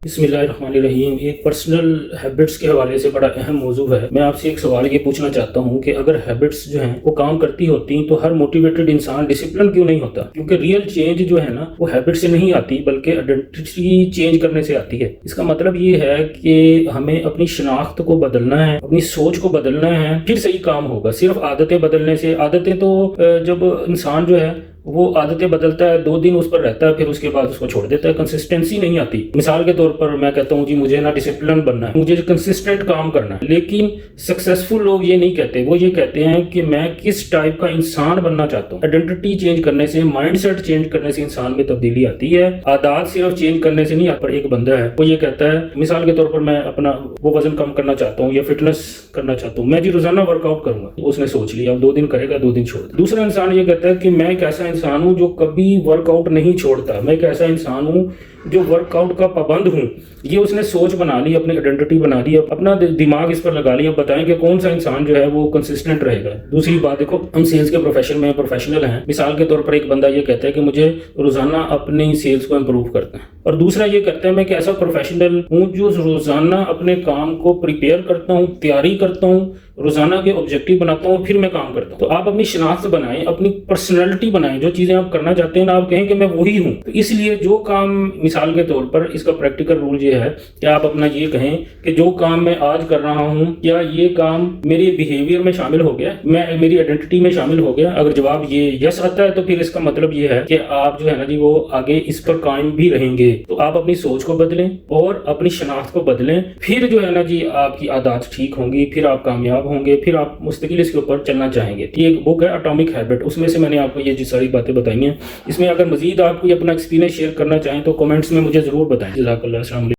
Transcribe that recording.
بسم اللہ الرحمن الرحیم۔ ایک پرسنل ہیبٹس کے حوالے سے بڑا اہم موضوع ہے۔ میں آپ سے ایک سوال یہ پوچھنا چاہتا ہوں کہ اگر ہیبٹس جو ہیں وہ کام کرتی ہوتی تو ہر موٹیویٹڈ انسان ڈسپلن کیوں نہیں ہوتا؟ کیونکہ ریئل چینج جو ہے نا وہ ہیبٹ سے نہیں آتی بلکہ آئیڈینٹی چینج کرنے سے آتی ہے۔ اس کا مطلب یہ ہے کہ ہمیں اپنی شناخت کو بدلنا ہے، اپنی سوچ کو بدلنا ہے، پھر صحیح کام ہوگا۔ صرف عادتیں بدلنے سے، عادتیں تو جب انسان جو ہے وہ عادتیں بدلتا ہے 2 دن اس پر رہتا ہے پھر اس کے بعد اس کو چھوڑ دیتا ہے، کنسسٹنسی نہیں آتی۔ مثال کے طور پر میں کہتا ہوں جی مجھے نا ڈسپلن بننا ہے، مجھے کنسسٹنٹ کام کرنا ہے، لیکن سکسیسفل لوگ یہ نہیں کہتے، وہ یہ کہتے ہیں کہ میں کس ٹائپ کا انسان بننا چاہتا ہوں۔ آئیڈینٹی چینج کرنے سے، مائنڈ سیٹ چینج کرنے سے انسان میں تبدیلی آتی ہے، عادات صرف چینج کرنے سے نہیں آتی۔ پر ایک بندہ ہے وہ یہ کہتا ہے، مثال کے طور پر میں اپنا وہ وزن کم کرنا چاہتا ہوں یا فٹنس کرنا چاہتا ہوں، میں جی روزانہ ورک آؤٹ کروں گا، اس نے سوچ لیا اب 2 دن کرے گا، 2 دن چھوڑ دے۔ دوسرا انسان یہ کہتا ہے کہ میں ایک ایسا انسان ہوں جو کبھی ورک آؤٹ نہیں چھوڑتا، میں ایک ایسا انسان ہوں جو ورک آؤٹ کا پابند ہوں۔ یہ اس نے سوچ بنا لی، اپنی آئیڈینٹی بنا لی، اپنا دماغ اس پر لگا لیا۔ بتائیں کہ کون سا انسان جو ہے وہ کنسسٹنٹ رہے گا۔ دوسری بات دیکھو، ہم سیلز کے پروفیشن میں پروفیشنل ہیں۔ مثال کے طور پر ایک بندہ یہ کہتا ہے کہ مجھے روزانہ اپنی سیلز کو امپروو کرنا ہے، اور دوسرا یہ کہتا ہے میں ایک ایسا پروفیشنل ہوں جو روزانہ اپنے کام کو پریپیئر کرتا ہوں، تیاری کرتا ہوں، روزانہ کے آبجیکٹیو بناتا ہوں، پھر میں کام کرتا ہوں۔ تو آپ اپنی شناخت بنائیں، اپنی پرسنالٹی بنائیں، جو چیزیں آپ کرنا چاہتے ہیں نا آپ کہیں کہ میں وہی ہوں۔ تو اس لیے جو کام، مثال کے طور پر اس کا پریکٹیکل رول یہ ہے کہ آپ اپنا یہ کہیں کہ جو کام میں آج کر رہا ہوں کیا یہ کام میرے بیہیویئر میں شامل ہو گیا، میں میری آئیڈینٹی میں شامل ہو گیا۔ اگر جواب یہ یس آتا ہے تو پھر اس کا مطلب یہ ہے کہ آپ جو ہے نا جی وہ آگے اس پر قائم بھی رہیں گے۔ تو آپ اپنی سوچ کو بدلیں اور اپنی شناخت کو بدلیں، پھر جو ہے نا جی آپ کی عادات ٹھیک ہوں گی، پھر آپ کامیاب ہوں گے، پھر آپ مستقل اس کے اوپر چلنا چاہیں گے۔ یہ ایک بک ہے اٹامک ہیبٹ، اس میں سے میں نے آپ کو یہ ساری باتیں بتائی ہیں۔ اس میں اگر مزید آپ کوئی اپنا ایکسپیرینس شیئر کرنا چاہیں تو کمنٹس میں مجھے ضرور بتائیں۔ جزاک اللہ، السلام علیکم۔